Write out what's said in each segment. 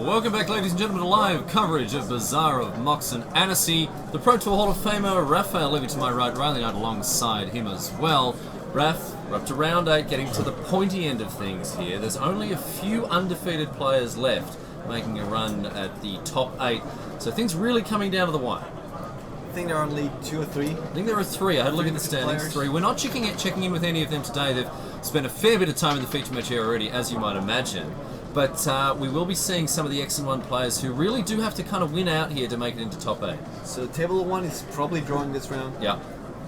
Welcome back, ladies and gentlemen, to live coverage of Bazaar of Moxen, Annecy. The Pro Tour Hall of Famer, Raphael living to my right, Riley Knight alongside him as well. Raph, we're up to round 8, getting to the pointy end of things here. There's only a few undefeated players left, making a run at the top 8. So things really coming down to the wire. I think there are only 2 or 3. I think there are 3. I had a look at the standings. Players. 3. We're not checking in with any of them today. They've spent a fair bit of time in the feature match here already, as you might imagine. But we will be seeing some of the X&1 players who really do have to kind of win out here to make it into top 8. So table 1 is probably drawing this round. Yeah.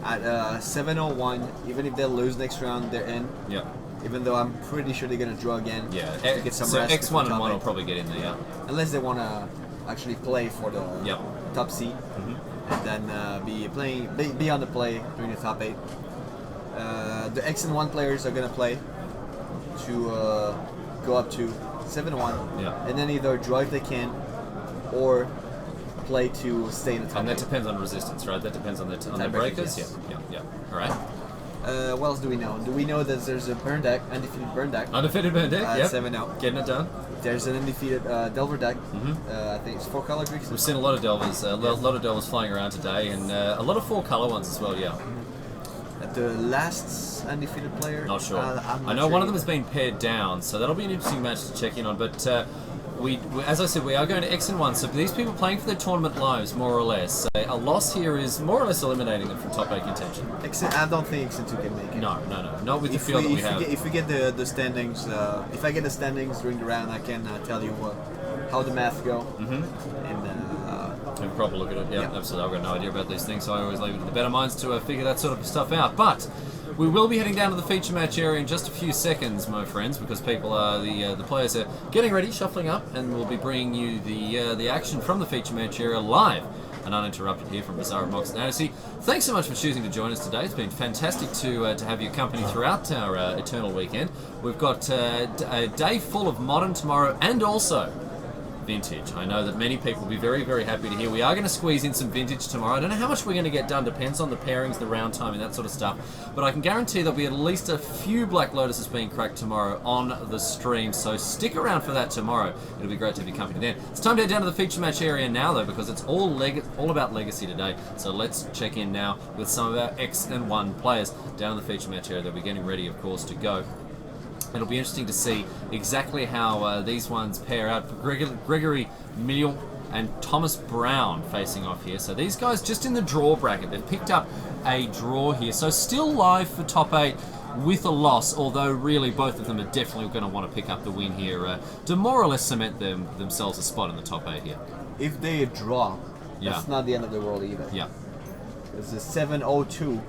At 7-0-1, even if they lose next round, they're in. Yeah. Even though I'm pretty sure they're going to draw again. Yeah. To get some so rest X1 and 1 will 8. probably get in there, yeah. Unless they want to actually play for the top seed. And then be on the play during the top 8. The X&1 players are going to play to go up to 7-1, and then either draw if they can, or play to stay in the top. And that 8. depends on resistance, right? That depends on their breakers. Yes. Yeah. All right. What else do we know? Do we know that there's a burn deck, undefeated burn deck? Undefeated burn deck. Yep. 7-0. Getting it done. There's an undefeated Delver deck. I think it's 4-color Greeks. We've seen a lot of Delvers, a lot of Delvers flying around today, and a lot of 4-color ones as well. Yeah. The last undefeated player? Not sure. I'm not I know sure one of them either. has been paired down, so that'll be an interesting match to check in on. But we, as I said, we are going to X&1. So these people playing for their tournament lives, more or less. A loss here is more or less eliminating them from top 8 contention. I don't think X2 can make it. No, not with the field that we have. If we get the standings, if I get the standings during the round, I can tell you how the math go. Have a proper look at it. Yeah, absolutely. I've got no idea about these things, so I always leave it to the better minds to figure that sort of stuff out. But we will be heading down to the feature match area in just a few seconds, my friends, because people are the players are getting ready, shuffling up, and we'll be bringing you the action from the feature match area live and uninterrupted here from Bazaar of Moxen, Annecy. Thanks so much for choosing to join us today. It's been fantastic to have your company throughout our Eternal weekend. We've got a day full of modern tomorrow and also vintage. I know that many people will be very, very happy to hear. We are going to squeeze in some vintage tomorrow. I don't know how much we're going to get done. Depends on the pairings, the round time, and that sort of stuff. But I can guarantee there'll be at least a few Black Lotuses being cracked tomorrow on the stream. So stick around for that tomorrow. It'll be great to have your company then. It's time to head down to the feature match area now, though, because it's all about legacy today. So let's check in now with some of our X&1 players down in the feature match area. They'll be getting ready, of course, to go. It'll be interesting to see exactly how these ones pair out. Gregory Milan and Thomas Brown facing off here. So these guys just in the draw bracket. They've picked up a draw here. So still live for top 8 with a loss, although really both of them are definitely going to want to pick up the win here to more or less cement themselves a spot in the top 8 here. If they draw, that's not the end of the world either. Yeah. It's a 7-0-2.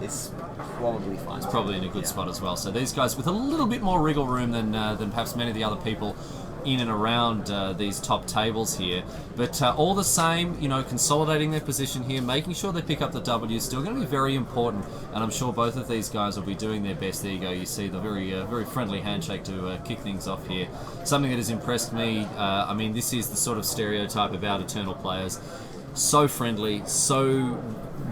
It's probably fine. It's probably in a good spot as well. So these guys with a little bit more wriggle room than perhaps many of the other people in and around these top tables here. But all the same, consolidating their position here, making sure they pick up the W is still going to be very important. And I'm sure both of these guys will be doing their best. There you go. You see the very friendly handshake to kick things off here. Something that has impressed me. I mean, this is the sort of stereotype about Eternal players. So friendly, so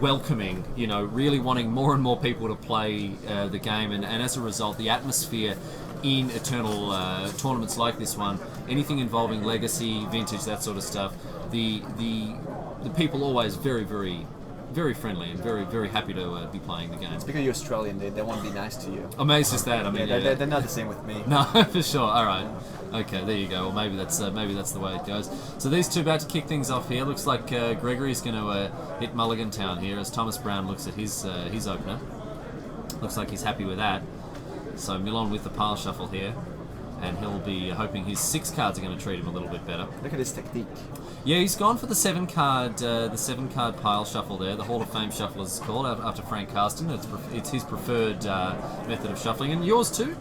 welcoming, really wanting more and more people to play the game, and as a result, the atmosphere in Eternal tournaments like this one, anything involving legacy, vintage, that sort of stuff, the people always very, very, very friendly and very, very happy to be playing the game. It's because you're Australian, they want to be nice to you. Amazed as that. I mean, they're not the same with me. No, for sure. All right. Okay, there you go. Well, maybe that's the way it goes. So these two about to kick things off here. Looks like Gregory's going to hit Mulligan Town here as Thomas Brown looks at his opener. Looks like he's happy with that. So Milan with the pile shuffle here, and he'll be hoping his 6 cards are going to treat him a little bit better. Look at his technique. Yeah, he's gone for the 7 card pile shuffle there. The Hall of Fame shuffle is called after Frank Karsten. It's his preferred method of shuffling, and yours too.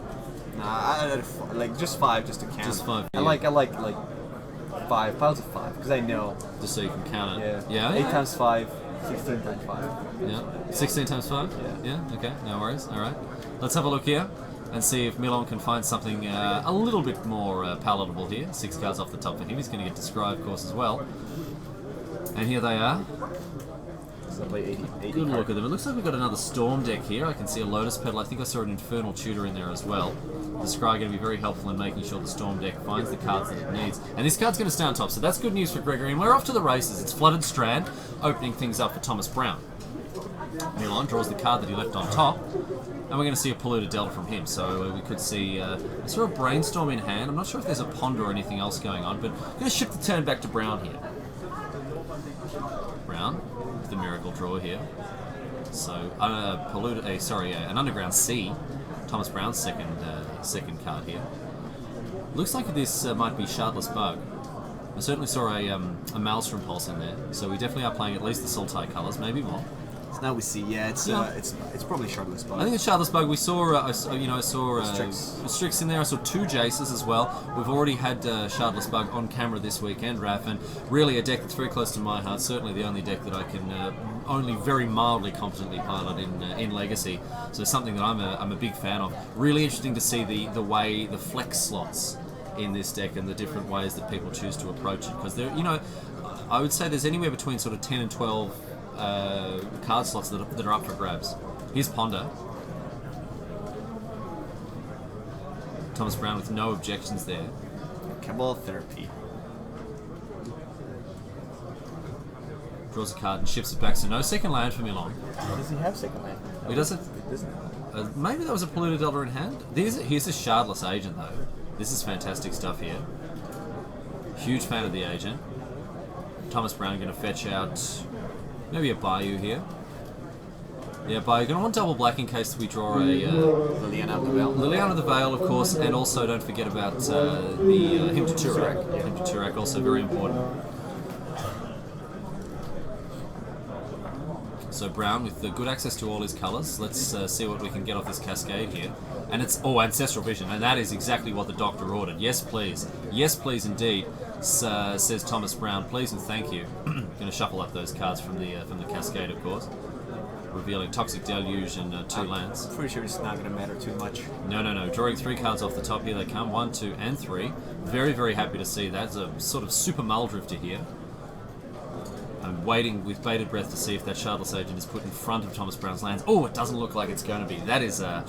Nah, like just 5 just to count. Just 5. Yeah. I like 5 piles of 5 because I know. Just so you can count it. Yeah. 8 times 5, 16 times 5. Yeah. 16 times 5. Yeah. Okay. No worries. All right. Let's have a look here and see if Milan can find something a little bit more palatable here. 6 cards off the top for him. He's going to get to scry, of course, as well. And here they are. So I play 80 Good look card. at them. It looks like we've got another Storm deck here. I can see a Lotus Petal. I think I saw an Infernal Tutor in there as well. The Scry going to be very helpful in making sure the Storm deck finds the cards that it needs. And this card's going to stay on top, so that's good news for Gregory. And we're off to the races. It's Flooded Strand, opening things up for Thomas Brown. Milan draws the card that he left on top. And we're going to see a Polluted Delta from him. So we could see... I saw a Brainstorm in hand. I'm not sure if there's a Ponder or anything else going on, but I'm going to shift the turn back to Brown here. Brown with the Miracle Draw here. So, an Underground Sea. Thomas Brown's second card here. Looks like this might be Shardless Bug. I certainly saw a Maelstrom Pulse in there, so we definitely are playing at least the Sultai colours, maybe more. So now we see, it's probably Shardless Bug. I think it's Shardless Bug. We saw, I saw Strix. in there. I saw 2 Jaces as well. We've already had Shardless Bug on camera this weekend, Raph, and really a deck that's very close to my heart. Certainly the only deck that I can only very mildly competently pilot in Legacy. So something that I'm a big fan of. Really interesting to see the way the flex slots in this deck and the different ways that people choose to approach it. Because there, I would say there's anywhere between sort of 10 and 12 card slots that are up for grabs. Here's Ponder. Thomas Brown with no objections there. Cabal Therapy. Draws a card and ships it back, so no second land for Milan. Does he have second land? He doesn't. It doesn't. Maybe that was a Polluted Delta in hand. Here's a Shardless Agent though. This is fantastic stuff here. Huge fan of the Agent. Thomas Brown going to fetch out maybe a Bayou here. Yeah, Bayou. Going to want double black in case we draw a Liliana of the Veil. Liliana of the Veil, of course, and also don't forget about the Him to Turak. Yeah. Him to Turak, also very important. So Brown with the good access to all his colours. Let's see what we can get off this Cascade here. And it's Ancestral Vision, and that is exactly what the Doctor ordered. Yes, please. Yes, please, indeed. Says Thomas Brown. Please and thank you. Going to shuffle up those cards from the Cascade, of course. Revealing Toxic Deluge and 2 lands. I'm pretty sure it's not going to matter too much. No. Drawing 3 cards off the top. Here they come. 1, 2, and 3. Very, very happy to see that. It's a sort of super Muldrifter here. I'm waiting with bated breath to see if that Shardless Agent is put in front of Thomas Brown's lands. Oh, it doesn't look like it's going to be. That is an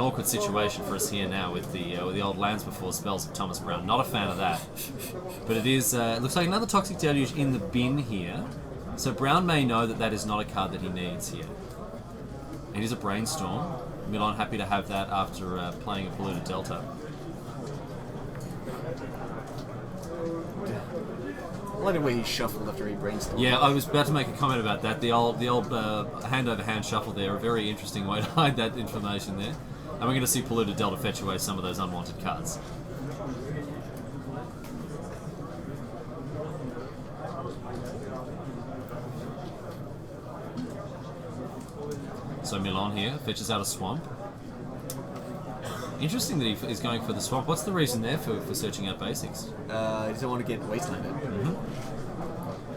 awkward situation for us here now with the old lands before spells of Thomas Brown. Not a fan of that. But it is. It looks like another Toxic Deluge in the bin here. So Brown may know that is not a card that he needs here. It is a Brainstorm. Milan happy to have that after playing a Polluted Delta. I like the way he shuffled after he brainstormed. Yeah, I was about to make a comment about that. The old hand over hand shuffle there, a very interesting way to hide that information there. And we're going to see Polluted Delta fetch away some of those unwanted cards. So Milan here fetches out a Swamp. Interesting that he is going for the Swamp. What's the reason there for searching out basics? He doesn't want to get wastelanded. Mm-hmm.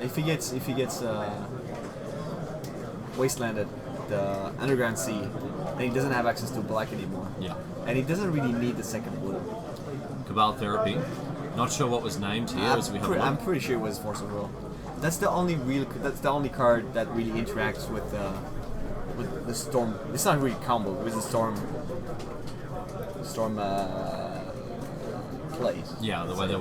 If he gets wastelanded, the Underground Sea, then he doesn't have access to black anymore. Yeah. And he doesn't really need the second blue. Cabal Therapy. Not sure what was named here as we have a look. I'm pretty sure it was Force of Will. That's the only card that really interacts with the Storm. It's not really combo with the Storm plays. Yeah, the way they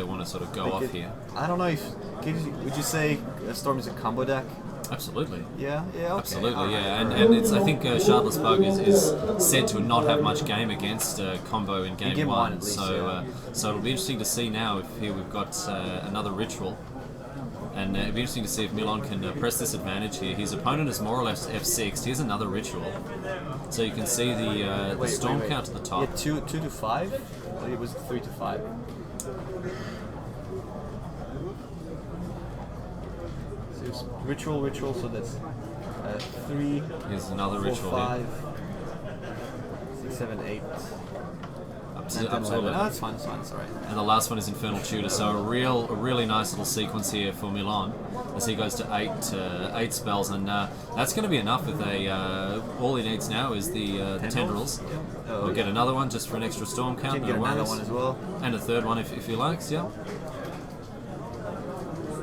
want to sort of go off here. I don't know if would you say Storm is a combo deck? Absolutely. Yeah, okay. Absolutely, yeah, and it's I think Shardless Bug is said to not have much game against combo in game one, at least, so so it'll be interesting to see now if here we've got another Ritual. And it'd be interesting to see if Milan can press this advantage here. His opponent is more or less F6. Here's another Ritual. So you can see the Storm count at the top. Yeah, 2 to 5? It was 3 to 5. So it's Ritual, so that's 3. Here's another 4, Ritual 5, here. 6, 7, 8. Absolutely. No, it's fine, it's alright. And the last one is Infernal Tutor, so a really nice little sequence here for Milan as he goes to 8 spells, and that's going to be enough with all he needs now is the Tendrils. Yeah. We'll get another one just for an extra Storm count. Can get another one as well. And a third one if he likes, yeah.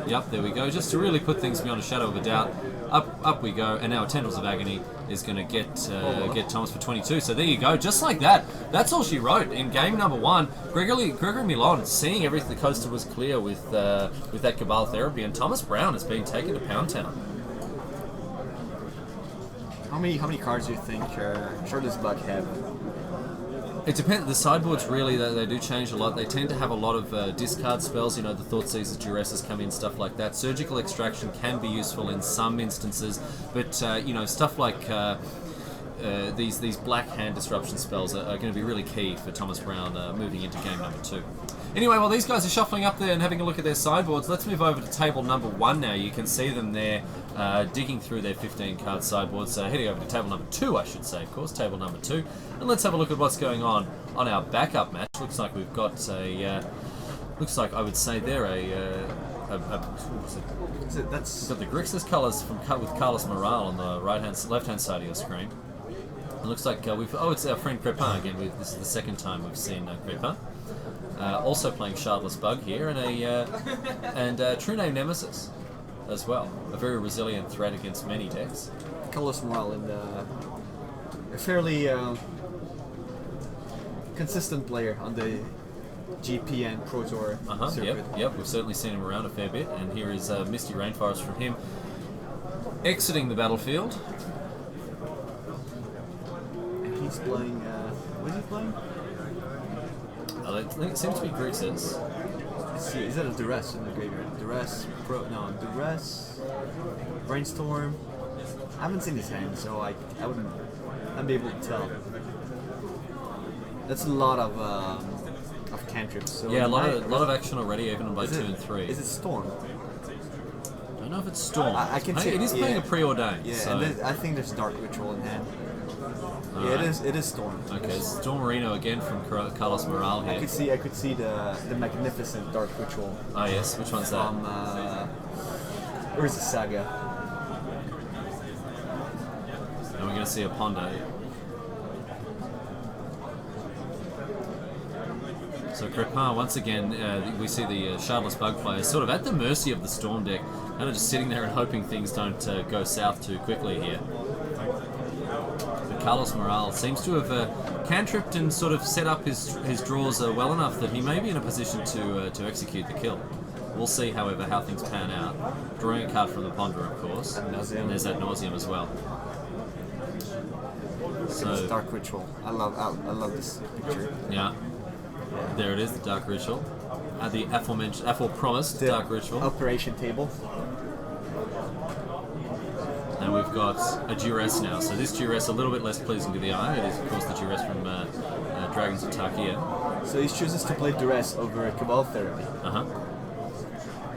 Yep, there we go. Just to really put things beyond a shadow of a doubt. Up we go, and now Tendrils of Agony is going to get Thomas for 22. So there you go, just like that. That's all she wrote in game number 1. Gregory Milan seeing everything the coaster was clear with that Cabal Therapy, and Thomas Brown is being taken to Pound Town. How many cards do you think Shirtless Bug have? It depends. The sideboards really, they do change a lot. They tend to have a lot of discard spells. You know, the Thought Seizers, Duresses come in, stuff like that. Surgical Extraction can be useful in some instances, but you know, stuff like these black hand disruption spells are going to be really key for Thomas Brown moving into game number 2. Anyway, while these guys are shuffling up there and having a look at their sideboards, let's move over to table number 1 now. You can see them there digging through their 15-card sideboards. Heading over to table number 2, I should say, of course, table number 2. And let's have a look at what's going on our backup match. Looks like we've got looks like I would say they're that's got the Grixis colours with Carlos Morale on the left-hand side of your screen. It looks like it's our friend Krep again. This is the second time we've seen Krep. Also playing Shardless Bug here, and True Name Nemesis as well. A very resilient threat against many decks. Carlos Morale and a fairly consistent player on the GP and Pro Tour circuit. Yep, we've certainly seen him around a fair bit, and here is Misty Rainforest from him exiting the battlefield. And he's playing, what is he playing? It seems to be Grixis. Let's see, is that a Duress in the graveyard? Duress, Brainstorm. I haven't seen his hand, so I wouldn't be able to tell. That's a lot of cantrips. So yeah, a lot of action already, even by turn 3. Is it Storm? I don't know if it's Storm. I can see it is playing a preordained. Yeah, so. and I think there's Dark Ritual in hand. Right. It is Storm. Okay, Storm Marino again from Carlos Morale here. I could see the magnificent Dark Ritual. Oh yes, which one's that? Where's the Saga? And we're going to see a Ponder. So Krep, once again, we see the Shardless Bug player sort of at the mercy of the Storm deck, kind of just sitting there and hoping things don't go south too quickly here. But Carlos Morale seems to have cantripped and sort of set up his draws well enough that he may be in a position to execute the kill. We'll see, however, how things pan out. Drawing a card from the Ponder, of course, and there's that Nauseam as well. So Dark Ritual. I love this picture. Yeah. There it is, the Dark Ritual. The aforepromised Dark Ritual. Operation table. And we've got a Duress now. So this Duress a little bit less pleasing to the eye. It is, of course, the Duress from Dragons of Tarkia. So he chooses to play Duress over Cabal Therapy.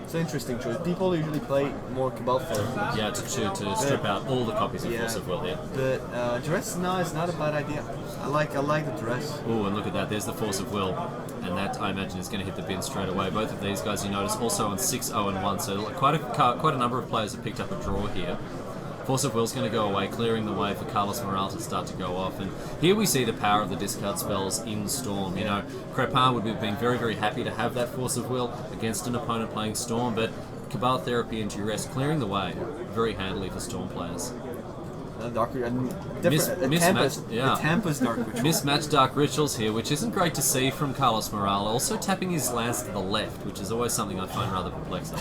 It's an interesting choice. People usually play more Cabal Therapy. Yeah, to strip out all the copies of Force of Will here. But Duress, no, it's not a bad idea. I like the Duress. Oh, and look at that. There's the Force of Will. And that, I imagine, is going to hit the bin straight away. Both of these guys, you notice, also on 6-0-1. So quite a number of players have picked up a draw here. Force of Will's going to go away, clearing the way for Carlos Morale to start to go off. And here we see the power of the discard spells in Storm. You know, Krep would have been very, very happy to have that Force of Will against an opponent playing Storm, but Cabal Therapy and Duress clearing the way very handily for Storm players. Tampa's Dark Ritual. Mismatched Dark Rituals here, which isn't great to see from Carlos Morale. Also tapping his lands to the left, which is always something I find rather perplexing.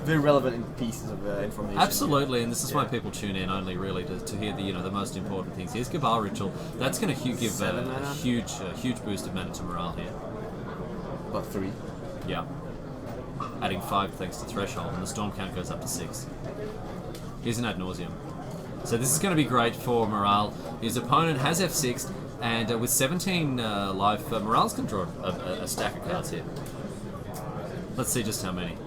Very relevant pieces of information. Absolutely, and this is why people tune in only really to hear the most important things. Here's Cabal Ritual. That's going to give a huge boost of mana to Morale here. About 3. Yeah. Adding 5 thanks to Threshold, and the Storm count goes up to 6. Here's an Ad Nauseam. So this is going to be great for Morale. His opponent has F6, and with 17 life, Morale's going to draw a stack of cards here. Let's see just how many.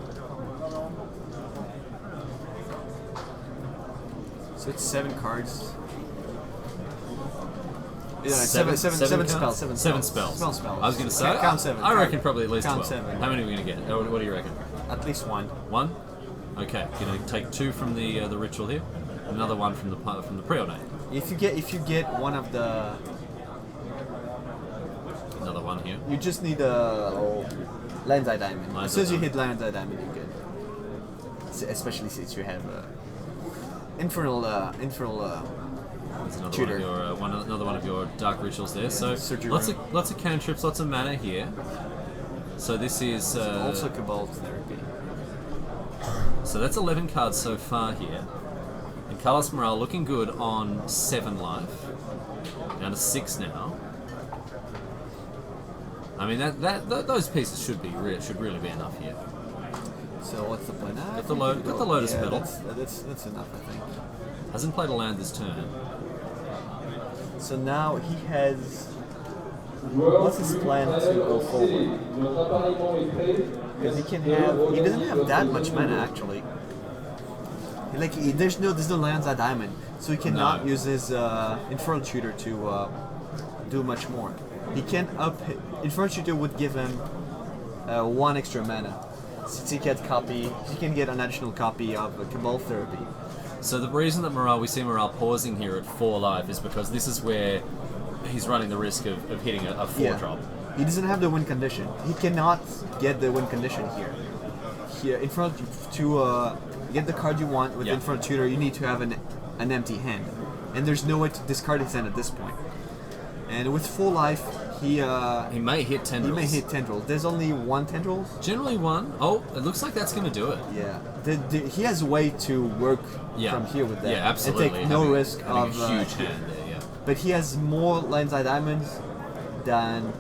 So it's 7 cards. Yeah, seven spells. Seven spells. I was going to say, count 7. I reckon probably at least count 12. 7. How many are we going to get? What do you reckon? At least 1. 1? Okay, you're going to take 2 from the ritual here, another 1 from the preordained. If you get one of the, another 1 here. You just need a Land's Eye Diamond. As soon as you hit Land's Eye Diamond, you get. especially since you have infernal There's another tutor. another one of your dark rituals there. So lots of cantrips, lots of mana here. So this is also Cabal Therapy. So that's 11 cards so far here. And Carlos Morale looking good on 7 life. Down to 6 now. I mean those pieces should really be enough here. So what's the plan? Got the Lotus Petal. That's enough, I think. Hasn't played a land this turn. So now he has. What's his plan to go forward? Because he doesn't have that much mana actually. There's no lands at diamond, so he cannot use his Infernal Tutor to do much more. He can Infernal Tutor would give him 1 extra mana. Since he can get an additional copy of Cabal Therapy. So the reason that we see Morale pausing here at 4 life is because this is where he's running the risk of hitting a 4-drop. He doesn't have the win condition. He cannot get the win condition here. In front to get the card you want with Infernal Tutor, you need to have an empty hand, and there's no way to discard his hand at this point. And with 4 life, he may hit Tendrils. He may hit Tendrils. There's only 1 Tendrils. Generally 1. Oh, it looks like that's going to do it. Yeah. He has a way to work from here with that. Yeah, absolutely. And take no risk of a huge hand there. Yeah. But he has more lands eye diamonds than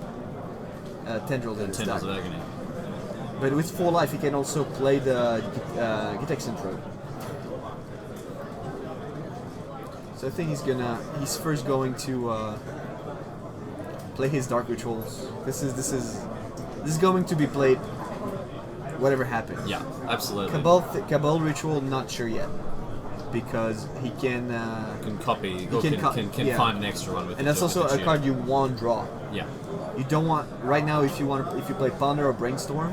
Tendrils in his deck. Tendrils of Agony. But with 4 life, he can also play the Gitex intro. So I think he's first going to play his Dark Rituals. This is going to be played whatever happens. Yeah, absolutely. Cabal Ritual, not sure yet, because he can copy. Can find an extra one with. And that's also a card you won't draw. Yeah. You don't want right now if you play Ponder or Brainstorm,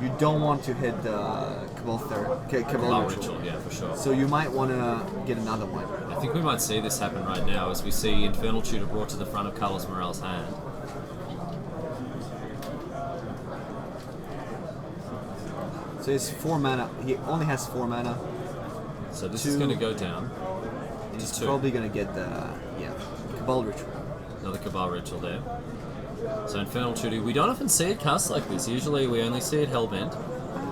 you don't want to hit the Cabal Ritual. Yeah, for sure. So you might want to get another one. I think we might see this happen right now as we see Infernal Tutor brought to the front of Carlos Morale's hand. So he's 4 mana. He only has 4 mana. So this is going to go down. He's probably going to get the Cabal Ritual. Another Cabal Ritual there. So Infernal Tutor, we don't often see it cast like this. Usually we only see it Hellbent.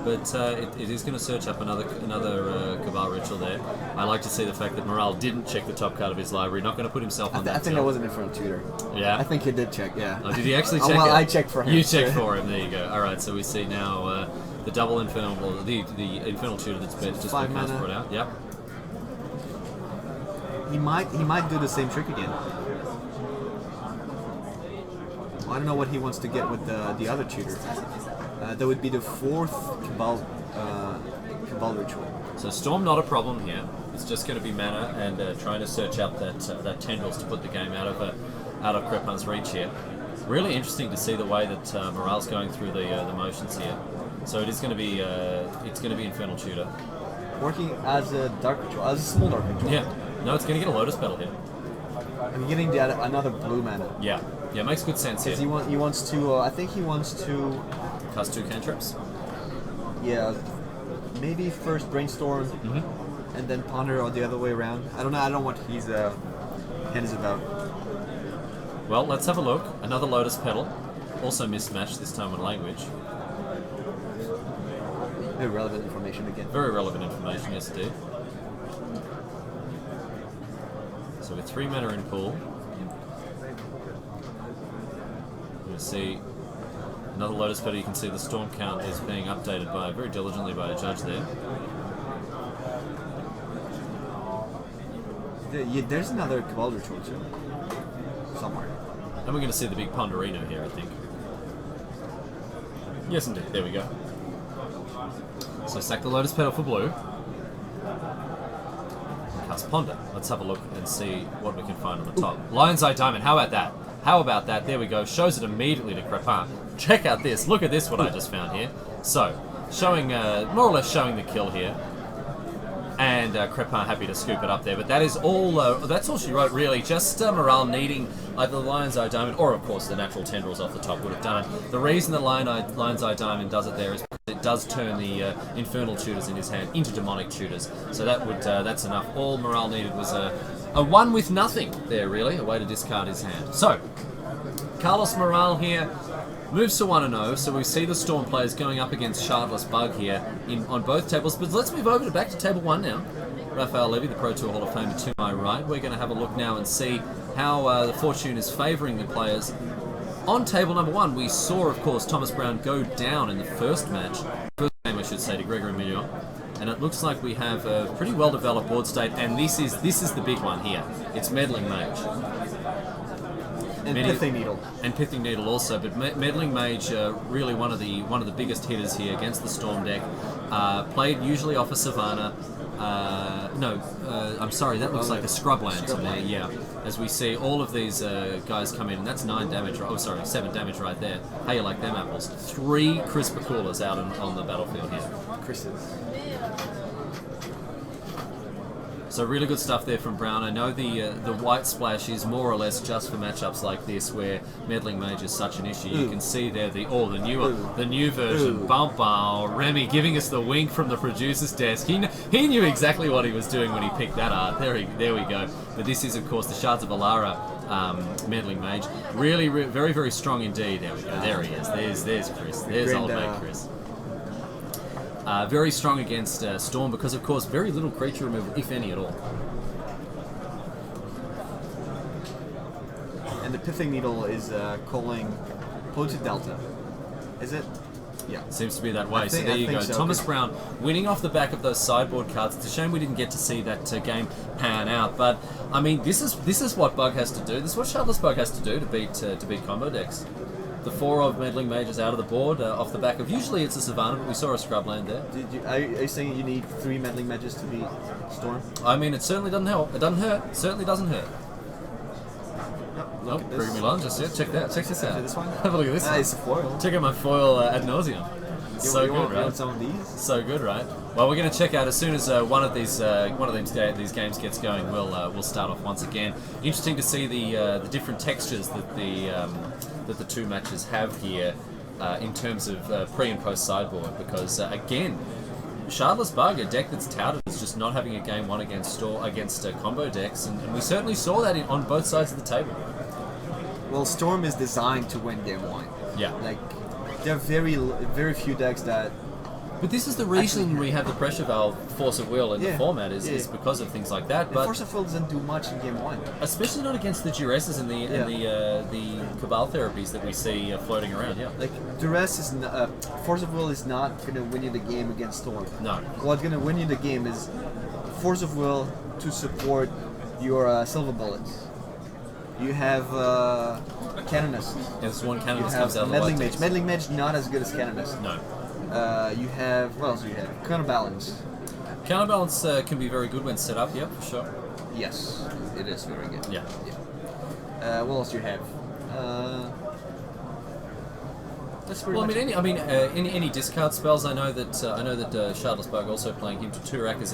But it is going to search up another Cabal Ritual there. I like to see the fact that Morale didn't check the top card of his library, not going to put himself on that. I think that was an Infernal Tutor. Yeah? I think he did check, yeah. Oh, did he actually check well, it? I checked for him. You checked for him, there you go. Alright, so we see now the double Infernal, the Infernal Tutor that's been just been brought out. Yep. He might do the same trick again. Well, I don't know what he wants to get with the other tutor. That would be the 4th Cabal Ritual. So Storm not a problem here. It's just going to be mana and trying to search out that Tendrils to put the game out of Krep's reach here. Really interesting to see the way that Morale's going through the motions here. So it is going to be Infernal Tutor. Working as a Dark Ritual, as a small Dark Ritual. Yeah. No, it's going to get a Lotus Petal here. I'm getting another blue mana. Yeah. Yeah, makes good sense here. Because he wants to. I think he wants to cast 2 cantrips. Yeah, maybe first Brainstorm, and then Ponder, or the other way around. I don't know what his hand is about. Well, let's have a look. Another Lotus Petal, also mismatched this time with language. Very relevant information again. Very relevant information, yes indeed. So with 3 mana in pool, you'll see another Lotus Petal. You can see the Storm count is being updated very diligently by a judge there. There's another Cabal Ritual too, somewhere. And we're going to see the big Ponderino here, I think. Yes indeed, there we go. So sack the Lotus Petal for blue. Cast Ponder. Let's have a look and see what we can find on the top. Lion's Eye Diamond, how about that? How about that? There we go. Shows it immediately to Krep. Check out this. Look at this, what I just found here. So, showing, more or less showing the kill here. And Krep happy to scoop it up there. But that is all, that's all she wrote, really. Just Morale needing either the Lion's Eye Diamond or, of course, the natural Tendrils off the top would have done it. The reason the Lion's Eye Diamond does it there is because it it does turn the infernal tutors in his hand into demonic tutors. So that's enough. All morale needed was a one with nothing there, really, a way to discard his hand. So, Carlos Morale here moves to 1-0, so we see the Storm players going up against Shardless Bug here on both tables. But let's move over back to table 1 now. Raphael Levy, the Pro Tour Hall of Famer, to my right. We're going to have a look now and see how the fortune is favouring the players. On table number 1, we saw, of course, Thomas Brown go down in the first game, I should say, to Gregory Milan. And it looks like we have a pretty well-developed board state, and this is the big one here. It's Meddling Mage. And Pithing Needle. And Pithing Needle also, but Meddling Mage, really one of the biggest hitters here against the Storm deck. Played usually off a Savannah. I'm sorry, that looks like a Scrubland to me, yeah. As we see all of these guys come in, and that's 9 damage, 7 damage right there. How you like them apples? 3 Crispacoolers out on the battlefield here. Chris's. So really good stuff there from Brown. I know the white splash is more or less just for matchups like this where Meddling Mage is such an issue. You can see there the new version. Bum bum. Remy giving us the wink from the producer's desk. He knew exactly what he was doing when he picked that art. There we go. But this is of course the Shards of Alara Meddling Mage. Really, very, very strong indeed. There we go. There he is. There's Chris. There's old mate Chris. Very strong against Storm because, of course, very little creature removal, if any at all. And the Pithing Needle is calling Potent Delta. Is it? Yeah. Seems to be that way. So there you go. So, Thomas Brown winning off the back of those sideboard cards. It's a shame we didn't get to see that game pan out. But, I mean, this is what Bug has to do. This is what Shardless Bug has to do to beat combo decks. The 4 of Meddling Mages out of the board off the back of, usually it's a Savannah, but we saw a Scrubland there. Are you saying you need 3 Meddling Mages to beat Storm? I mean, it certainly doesn't help. It doesn't hurt. It certainly doesn't hurt. Nope, bring Milan, just check this out. This one? Have a look at this one. It's a foil. Check out my foil ad nauseum. So good, right? You want some of these? So good, right? Well, we're going to check out as soon as one of these games gets going. We'll start off once again. Interesting to see the different textures that the 2 matches have here in terms of pre and post sideboard. Because again, Shardless Bug, a deck that's touted as just not having a game 1 against combo decks, and we certainly saw that on both sides of the table. Well, Storm is designed to win game 1. Yeah. Like, there are very few decks that... But this is the reason we have the pressure valve Force of Will in the format is because of things like that. But Force of Will doesn't do much in game 1. Especially not against the Duresses and the Cabal therapies that we see floating around. Yeah. Like Duress is Force of Will is not going to win you the game against Storm. No. What's going to win you the game is Force of Will to support your Silver Bullets. You have Canonist. Yes, one Canonist comes out of Meddling the Mage. Meddling Mage not as good as Canonist. No. You have, what else do you have? Counterbalance. Counterbalance can be very good when set up, yep, for sure. Yes, it is very good. Yeah. What else do you have? Any discard spells. I know that Shardless Bug also playing him to Turak is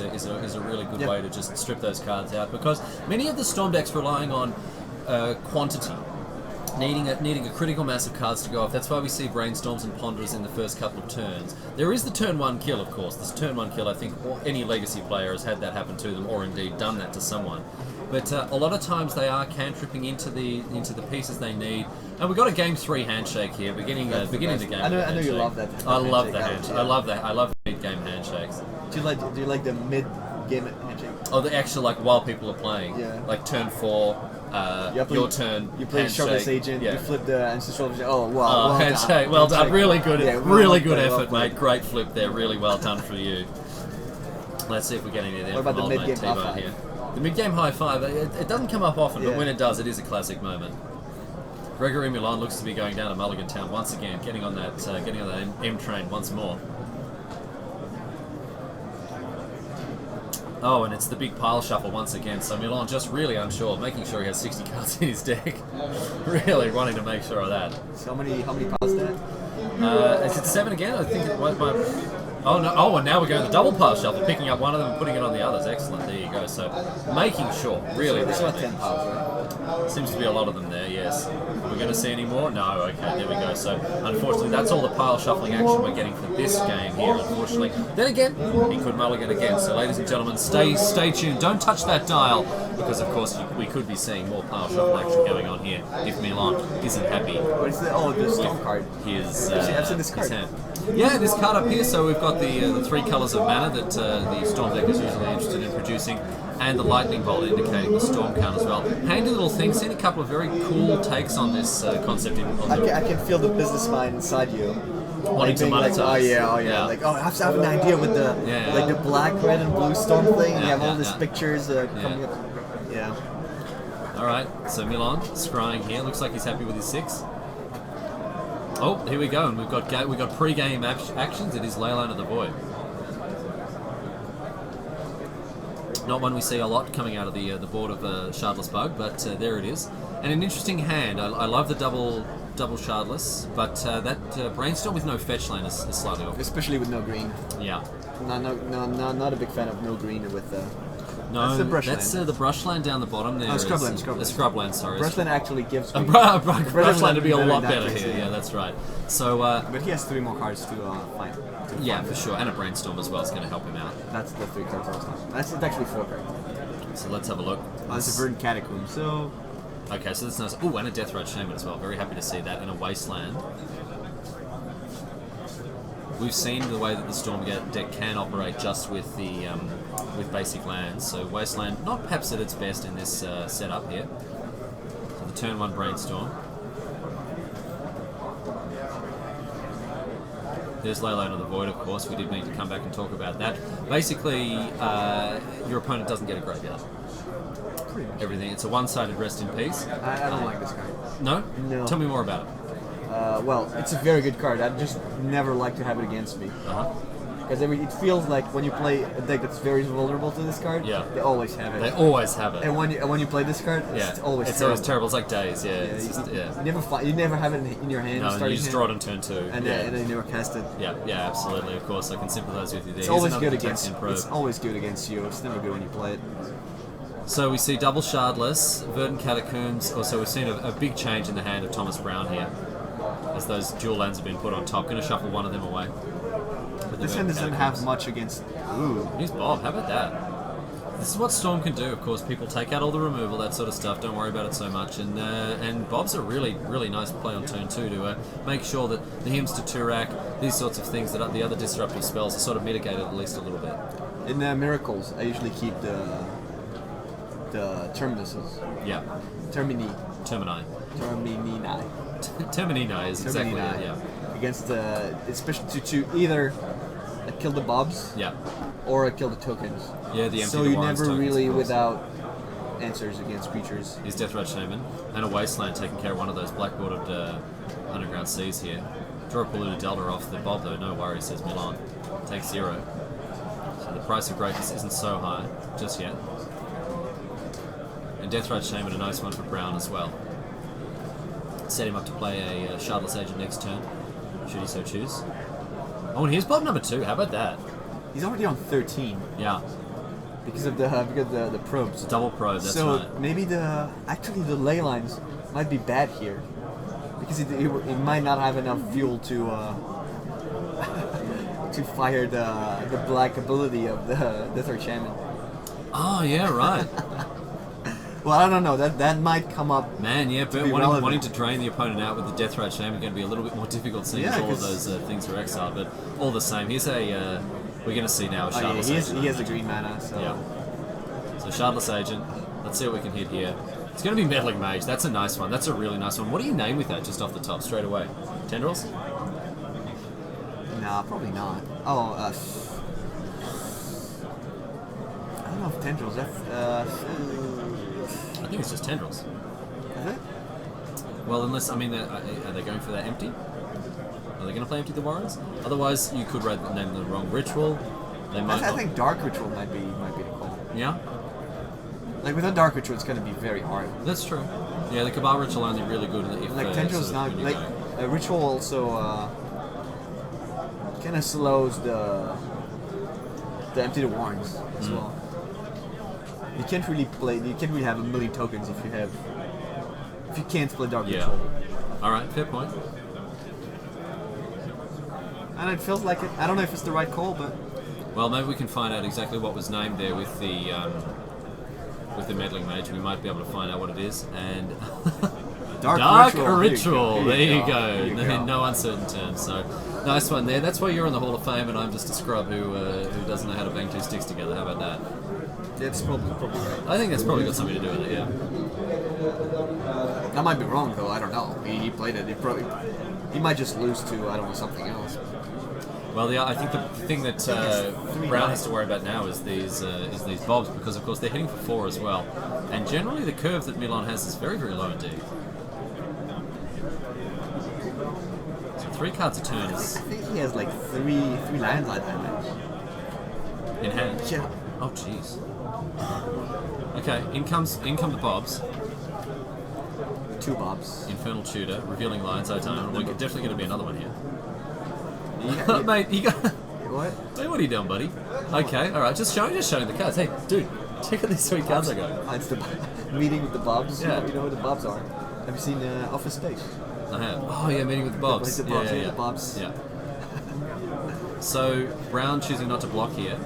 a really good way to just strip those cards out because many of the Storm decks relying on quantity. Needing a critical mass of cards to go off. That's why we see Brainstorms and Ponderers in the first couple of turns. There is the turn 1 kill, of course. This turn 1 kill, I think any Legacy player has had that happen to them, or indeed done that to someone. But a lot of times they are cantripping into the pieces they need. And we've got a game 3 handshake here, beginning the game. I know you love that. I love the handshake. I love that. I love mid-game handshakes. Do you like the mid-game handshake? Oh, the actual while people are playing. Yeah. Like turn 4. Your turn. You play Shardless Agent. Yeah. You flip the Ancestral. Oh wow! Well handshake. done. Well done. Really good. Really good effort, well mate. Great flip there. Really well done for you. Let's see if we get any of that. What about the mid-game high five? Here. The mid-game high five. It doesn't come up often, but when it does, it is a classic moment. Gregory Milan looks to be going down to Mulligan Town once again, getting on that M train once more. Oh, and it's the big pile shuffle once again. So Milan just really unsure, making sure he has 60 cards in his deck. Really wanting to make sure of that. So how many piles is that? Is it 7 again? I think it might. Oh no! Oh, and now we're going the double pile shuffle, picking up one of them and putting it on the others. Excellent. There you go. So making sure, really. There's about 10 piles, right? Seems to be a lot of them there. Yes. We're going to see any more? No. Okay. There we go. So unfortunately, that's all the pile shuffling action we're getting for this game here. Unfortunately. Then again, he could mulligan again. So ladies and gentlemen, stay tuned. Don't touch that dial because of course we could be seeing more pile shuffle action going on here if Milan isn't happy. What is the the storm card? His I've seen this card. hand. Yeah, this card up here. So we've got the three colours of mana that the Storm deck is usually interested in producing, and the lightning bolt indicating the storm count as well. Handy little thing. Seen a couple of very cool takes on this concept. I can feel the business mind inside you. Wanting to monetize. Like, oh yeah. Like, I have to have an idea with the like the black, red, and blue storm thing. You have all these pictures coming up. Yeah. All right. So Milan scrying here. Looks like he's happy with his 6. Oh, here we go, and we've got pre-game actions. It is Leyline of the Void. Not one we see a lot coming out of the board of Shardless Bug, but there it is. And an interesting hand. I love the double Shardless, but that Brainstorm with no fetch land is slightly off. Especially with no green. Yeah. Not a big fan of no green with. No, that's the brush land. That's the brush land down the bottom there. Scrubland. The scrubland, sorry. Brushland actually gives me... Brushland would be a lot better here, yeah, that's right. So, but he has 3 more cards to find. Yeah, for sure, and a Brainstorm as well is going to help him out. That's the 3 cards I was talking about. It's actually 4 cards. So let's have a look. It's a Verdant Catacomb, so... Okay, so that's nice. Oh, and a Deathrite Shaman as well. Very happy to see that, and a Wasteland. We've seen the way that the Storm deck can operate just with the with basic lands. So Wasteland, not perhaps at its best in this setup here. So the turn 1 Brainstorm. There's Leyline of the Void, of course. We did need to come back and talk about that. Basically, your opponent doesn't get a graveyard. Everything. It's a one-sided rest in peace. I don't like this card. No? No. Tell me more about it. Well, it's a very good card. I'd just never like to have it against me. Because it feels like when you play a deck that's very vulnerable to this card, they always have it. They always have it. And when you play this card, it's always terrible. Always terrible. It's like Days, You never have it in your hand. No, and you just draw it on turn 2. And then you never cast it. Yeah, absolutely. Of course, I can sympathise with you there. It's always good against. It's always good against you. It's never good when you play it. So we see double Shardless, Verdant Catacombs. Also, we've seen a big change in the hand of Thomas Brown here, as those dual lands have been put on top. Going to shuffle one of them away. This hand doesn't have much against... Ooh. Here's Bob. How about that? This is what Storm can do. Of course, people take out all the removal, that sort of stuff. Don't worry about it so much. And Bob's a really nice play on turn 2 to make sure that the hymns to Turak, these sorts of things, that the other disruptive spells are sort of mitigated at least a little bit. In Miracles, I usually keep the Terminuses. Yeah. Termini. Termini. Terminini is exactly it, yeah. Against especially to either kill the Bobs, or kill the tokens. Yeah, the empty so you never really without answers against creatures. His Deathrite Shaman and a Wasteland taking care of one of those black-bordered underground seas here. Draw a Polluted Delta off the Bob though, no worries, says Milan. Takes 0. So the price of greatness isn't so high just yet. And Deathrite Shaman, a nice one for Brown as well. Set him up to play a Shardless Agent next turn, should he so choose. Oh, and here's Bob number 2. How about that? He's already on 13. Yeah. Because of the probes. Double probe. That's so right. Maybe the ley lines might be bad here, because it might not have enough fuel to to fire the black ability of the Deathrite Shaman. Oh yeah, right. Well, I don't know. That might come up. Man, yeah, but wanting to drain the opponent out with the Deathrite Shaman going to be a little bit more difficult, seeing as all of those things are exiled. But all the same, here's a we're going to see now a Shardless Agent. He has a green mana, so So Shardless Agent. Let's see what we can hit here. It's going to be Meddling Mage. That's a nice one. That's a really nice one. What do you name with that? Just off the top, straight away. Tendrils? Nah, probably not. Oh, I don't know if Tendrils. I think it's just Tendrils. Is it? Well, unless, I mean, are they going for that empty? Are they going to play Empty the Warrens? Otherwise, you could name the wrong Ritual. They might I think Dark Ritual might be the call. Yeah? Like, with a Dark Ritual, it's going to be very hard. That's true. Yeah, the Cabal Ritual only really good if... Like, Tendrils not... Like, a Ritual also... kind of slows the empty the warrants as well. You can't really have a million tokens if you can't play Dark Ritual. All right, fair point. And it feels like it. I don't know if it's the right call, but well, maybe we can find out exactly what was named there with the meddling mage. We might be able to find out what it is. And Dark Ritual. There you go. No uncertain terms. So nice one there. That's why you're in the Hall of Fame, and I'm just a scrub who doesn't know how to bang two sticks together. How about that? That's probably right. I think that's probably got something to do with it. Yeah. I might be wrong though. I don't know. He played it. He might just lose to I don't know something else. Well, I think the thing that Brown has to worry about now is these bobs, because of course they're hitting for 4 as well, and generally the curve that Milan has is very, very low indeed. So 3 cards a turn is. I think he has like three lands like that. In hand. Yeah. Oh jeez. Okay, in come the bobs. 2 bobs. Infernal Tutor, Revealing Lion's Eye Diamond. We're definitely going to be another one here. Yeah. Mate, you got. What? Hey, what are you doing, buddy? Okay, all right, just showing the cards. Hey, dude, check out these sweet cards I got. It's the meeting with the Bobs. Yeah. You know who the Bobs are. Have you seen Office Space? I have. Oh yeah, meeting with the Bobs. The Bobs. Yeah. The Bobs. Yeah. So Brown choosing not to block here,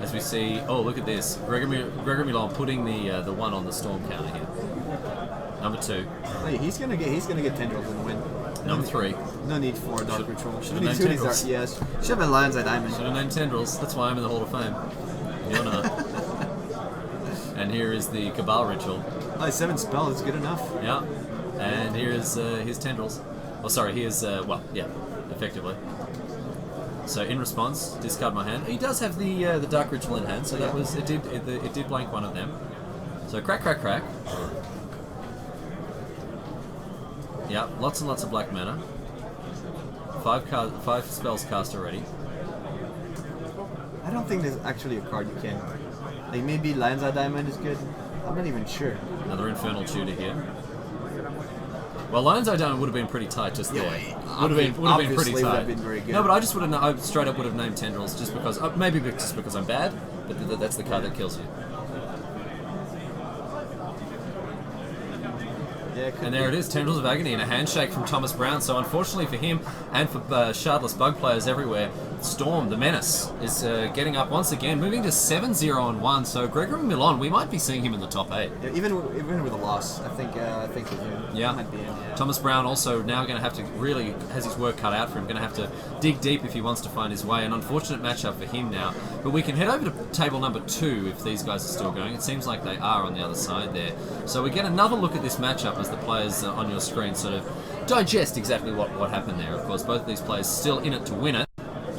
as we see. Oh, look at this. Gregory Milan putting the 1 on the storm counter here. Number 2. Hey, he's gonna get tendrils and win. Number 3. No need for Dark Ritual. Should have named tendrils. Yes. Should have been Lion's Eye Diamond. Should have named tendrils. That's why I'm in the Hall of Fame. You're not. And here is the Cabal Ritual. 7 spell is good enough. Yeah. And here is his tendrils. Oh, sorry. Here's effectively. So in response, discard my hand. He does have the Dark Ritual in hand, so that was it did blank one of them. So crack. Yeah, lots and lots of black mana. 5 spells cast already. I don't think there's actually a card you can. Like maybe Lion's Eye Diamond is good. I'm not even sure. Another Infernal Tutor here. Well, Lion's Eye Diamond would have been pretty tight just there. Would have been pretty tight. Would have been very good. No, but I just would have. I straight up would have named tendrils just because. Maybe just because I'm bad, but that's the card that kills you. Yeah, and there it is, Tendrils of Agony, and a handshake from Thomas Brown. So unfortunately for him, and for Shardless Bug players everywhere, Storm, the Menace, is getting up once again, moving to 7-0-1. So Gregory Milan, we might be seeing him in the top 8. Yeah, even with a loss, I think he's in. Yeah. He might be in, yeah. Thomas Brown also now going to have to really, has his work cut out for him, going to have to dig deep if he wants to find his way. An unfortunate matchup for him now. But we can head over to table number 2 if these guys are still going. It seems like they are on the other side there. So we get another look at this matchup as the players on your screen sort of digest exactly what happened there. Of course, both of these players still in it to win it.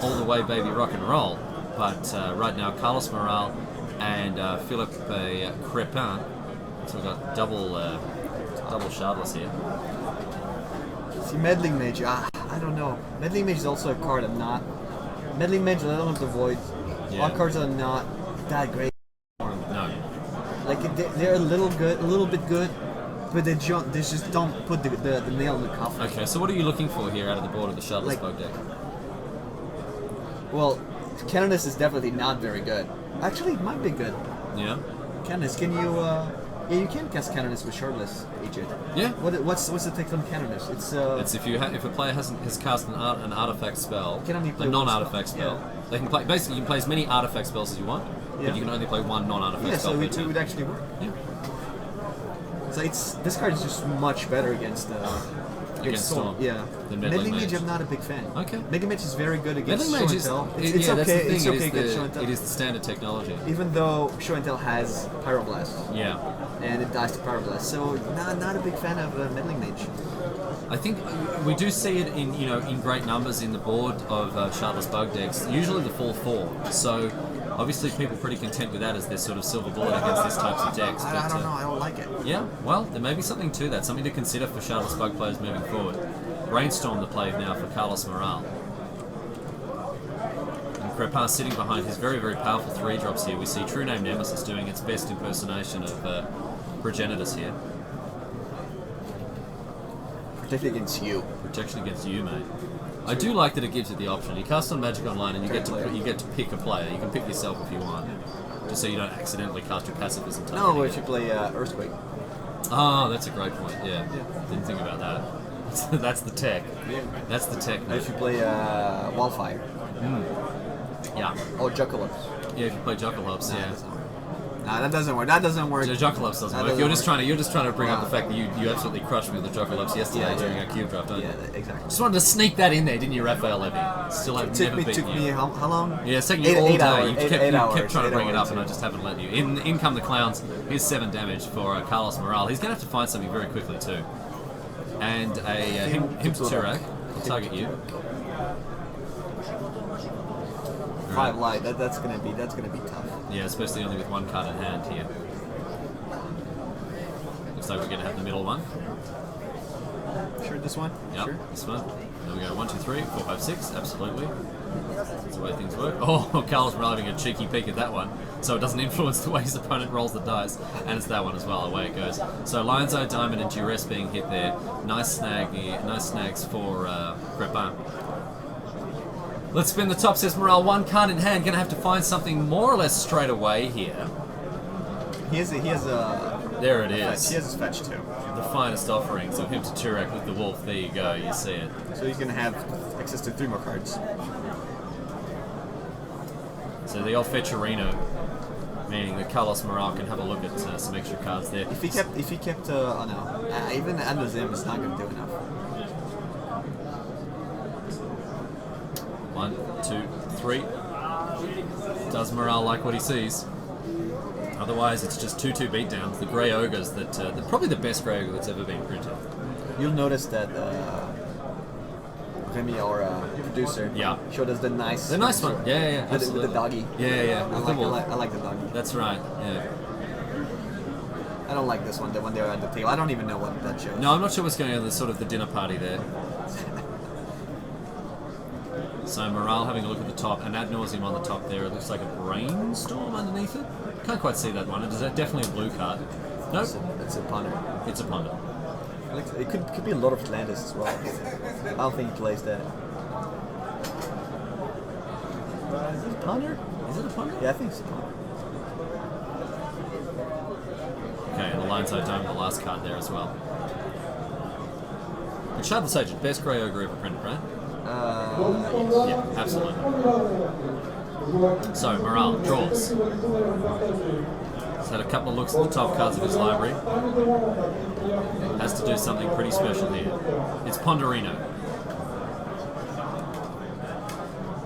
All the way, baby, rock and roll. But right now, Carlos Morale and Philippe Crepin. So we've got double Shardless here. See, Meddling Mage, I don't know. Meddling Mage is also a card I'm not. Meddling Mage, Element of the Void. Yeah. All cards are not that great. No. Like they're a little bit good, but they just don't put the nail in the coffin. Okay, so what are you looking for here out of the board of the Shardless Bug deck? Well, Canonist is definitely not very good. Actually, it might be good. Yeah. Canonist, can you? Yeah, you can cast Canonist with Shardless Agent. Yeah. What's the take on Canonist? It's if a player has cast an artifact spell, can only play a non-artifact spell. Yeah. They can play basically. You can play as many artifact spells as you want, Yeah. but you can only play one non-artifact spell. So per it turn. would actually work. Yeah. So this card is just much better against Storm. Yeah. Than Meddling Mage, I'm not a big fan. Okay. Meddling Mage is very good against Meddling Mage Show and Tell. is It's that's okay. the thing. It's okay against Show and Tell. It is the standard technology. Even though Show and Tell has Pyroblast. Yeah. And it dies to Pyroblast, so not a big fan of Meddling Mage. I think we do see it in great numbers in the board of Shardless Bug decks. Usually the full 4. So obviously people are pretty content with that as their sort of silver bullet against these types of decks. But, I don't know. I don't like it. Yeah, well, there may be something to that, something to consider for Shardless Bug players moving forward. Brainstorm the play now for Carlos Morale. And Crepin sitting behind his very, very powerful 3-drops here. We see True Name Nemesis doing its best impersonation of Progenitus here. Protection against you. Protection against you, mate. I do like that it gives you the option. You cast on Magic Online and you get to pick a player. You can pick yourself if you want, just so you don't accidentally cast your pacifism. No, if you play Earthquake. Oh, that's a great point. Yeah, didn't think about that. That's the tech. Yeah. That's the tech. If you play Wildfire. Yeah. Or Juckalops. Yeah, if you play Juckalops, yeah. Nah, that doesn't work. That doesn't work. The Juckalops doesn't work. You're just trying to bring up the fact that you absolutely crushed me with the Juckalops yesterday during our cube draft, don't you? Yeah, exactly. Just wanted to sneak that in there, didn't you, Raphael Levy? Still have never beaten you. Took me how long? Yeah, it's taken you all day. Hours, You kept trying to bring it up, and I just haven't let you. In come the clowns. Here's 7 damage for Carlos Morale. He's going to have to find something very quickly too. And him to Turak will target you. 5 light. That's gonna be tough. Yeah, especially only with 1 card in hand here. Looks like we're going to have the middle one. Sure, this one? Yep, Sure. this one. There we go. 1, 2, 3, 4, 5, 6. Absolutely. That's the way things work. Oh, Carlos Morale having a cheeky peek at that one, so it doesn't influence the way his opponent rolls the dice. And it's that one as well, away it goes. So Lion's Eye Diamond and Duress being hit there. Nice snags for Krep. Let's spin the top, says Morale. 1 card in hand. Gonna have to find something more or less straight away here. He has a. There it is. He has his fetch too. The finest offerings of him to Turak with the wolf. There you go. You see it. So he's gonna have access to 3 more cards. So the old Fetcherino, meaning that Carlos Morale can have a look at some extra cards there. If he kept, oh no, even Annecy is not gonna do enough. 1, 2, 3. Does Morale like what he sees? Otherwise, it's just 2/2 beatdowns. The Grey Ogres they're probably the best Grey Ogre that's ever been printed. You'll notice that Remy, our producer, showed us the nice one. Yeah, absolutely. With the doggy. Yeah. I like the doggy. That's right. Yeah. I don't like this one. The one they were at the table. I don't even know what that shows. No, I'm not sure what's going on. The sort of the dinner party there. So Morale having a look at the top, and ad nauseum on the top there. It looks like a brainstorm underneath it. Can't quite see that one. It is definitely a blue card. Nope. It's a ponder. It's a ponder. It could be a lot of Atlantis as well. I don't think he plays that. Is it a ponder? Is it a ponder? Yeah, I think it's a ponder. Okay, and the Lion's Eye Dome, the last card there as well. And Shard the Sage, best Grey Ogre ever printed, right? Yes. Yeah, absolutely. So, Morale draws. He's had a couple of looks at the top cards of his library. Has to do something pretty special here. It's Ponderino.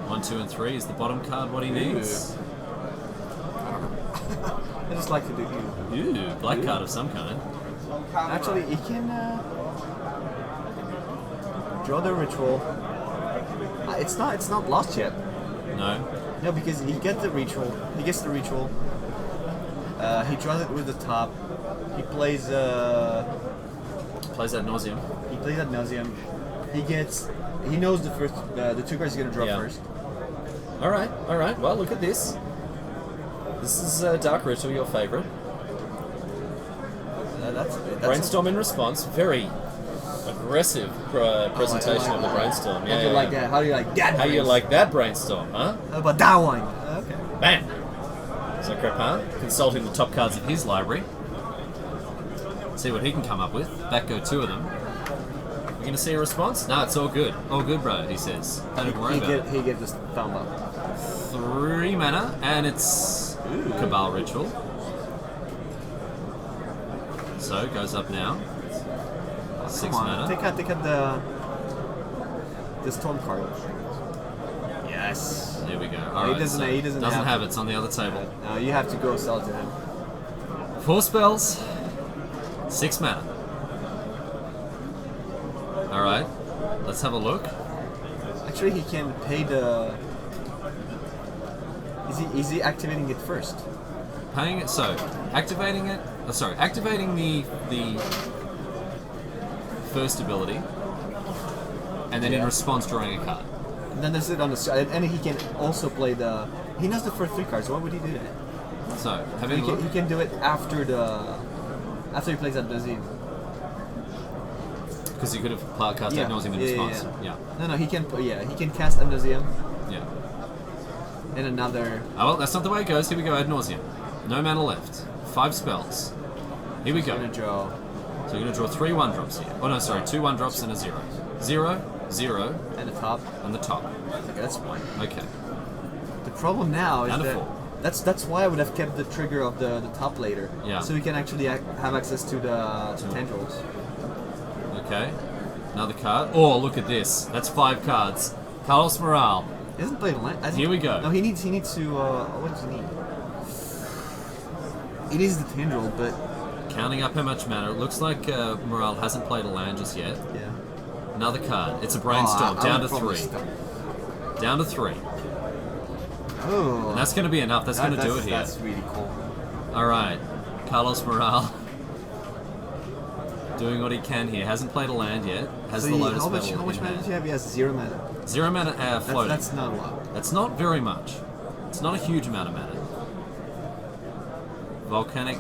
1, 2, and 3 is the bottom card what he needs. I just like to do you. Ooh, black card of some kind. Actually, he can draw the ritual. It's not lost yet. No, because he gets the ritual. He gets the ritual. He draws it with the top. He plays. Plays ad nauseum. He plays ad nauseum. He knows the 2 cards he's gonna draw first. All right. Well, look at this. This is Dark Ritual, your favorite. That's Brainstorm in response. Very aggressive presentation of the brainstorm. How do you like that? How do you like that? How you like that brainstorm, huh? How about that one? Okay. Bam! So Krep consulting the top cards of his library. See what he can come up with. Back go 2 of them. We're going to see a response? No, it's all good. All good, bro, he says. Don't even worry about it. He gives us thumb up. 3 mana, and it's Cabal Ritual. So, goes up now. 6 mana. Take out the storm card. Yes. There we go. He Alright, doesn't have it. It's on the other table. No, you have to go sell it to him. 4 spells. 6 mana. Alright. Let's have a look. Actually, he can pay the... Is he activating it first? Paying it, so, activating it... activating the first ability, and then in response drawing a card. And then there's it on the side, and he can also play the... He knows the first 3 cards, so why would he do that? So, having a look... He can do it after he plays that Bazaar. Because he could have cast Ad Nauseam in response. Yeah. No, he can. He can cast Ad Nauseam. Yeah. And another. Oh well, that's not the way it goes. Here we go. Ad Nauseam. No mana left. 5 spells. Here we go. Gonna draw. So you're gonna draw 3 1-drops here. Oh no, sorry, 2 1-drops and a 0. 0, 0. And the top. And the top. Okay, that's fine. Okay. The problem now is Down to that 4. that's why I would have kept the trigger of the top later. Yeah. So we can actually have access to the tendrils. Okay. Another card. Oh, look at this. That's 5 cards. Carlos Morale. He hasn't played a land. Here we go. No, he needs to. What does he need? He needs the tendril, but Counting up how much mana. It looks like Morale hasn't played a land just yet. yeah. Another card. It's a Brainstorm. Down to 3. Down to 3. Oh. And that's going to be enough. That's going to do it here. That's really cool. All right. Carlos Morale. Doing what he can here. Hasn't played a land yet. Has the Lotus Petal. How much mana does he have? He has 0 mana. 0 mana floating. That's not a lot. That's not very much. It's not a huge amount of mana. Volcanic,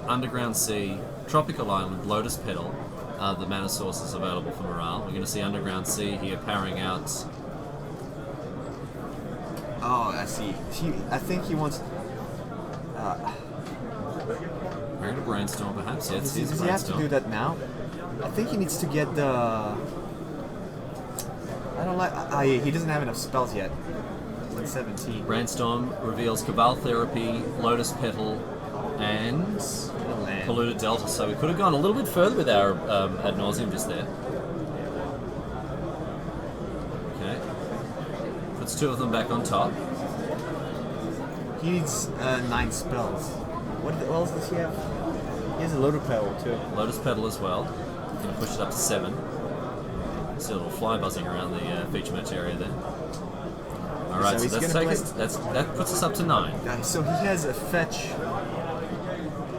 Underground Sea, Tropical Island, Lotus Petal are the mana sources available for Morale. We're going to see Underground Sea here powering out. Oh, I see. I think he wants. We're going to Brainstorm perhaps. Yes, Does he have to do that now? I think he needs to get the. I don't like. He doesn't have enough spells yet. He's at 17. Brainstorm reveals Cabal Therapy, Lotus Petal, and Polluted Delta. So we could have gone a little bit further with our Ad Nauseam just there. Okay. Puts 2 of them back on top. He needs 9 spells. What else does he have? He has a Lotus Petal too. Lotus Petal as well. Going to push it up to 7. See a little fly buzzing around the feature match area there. Alright, so that puts us up to 9. So he has a fetch.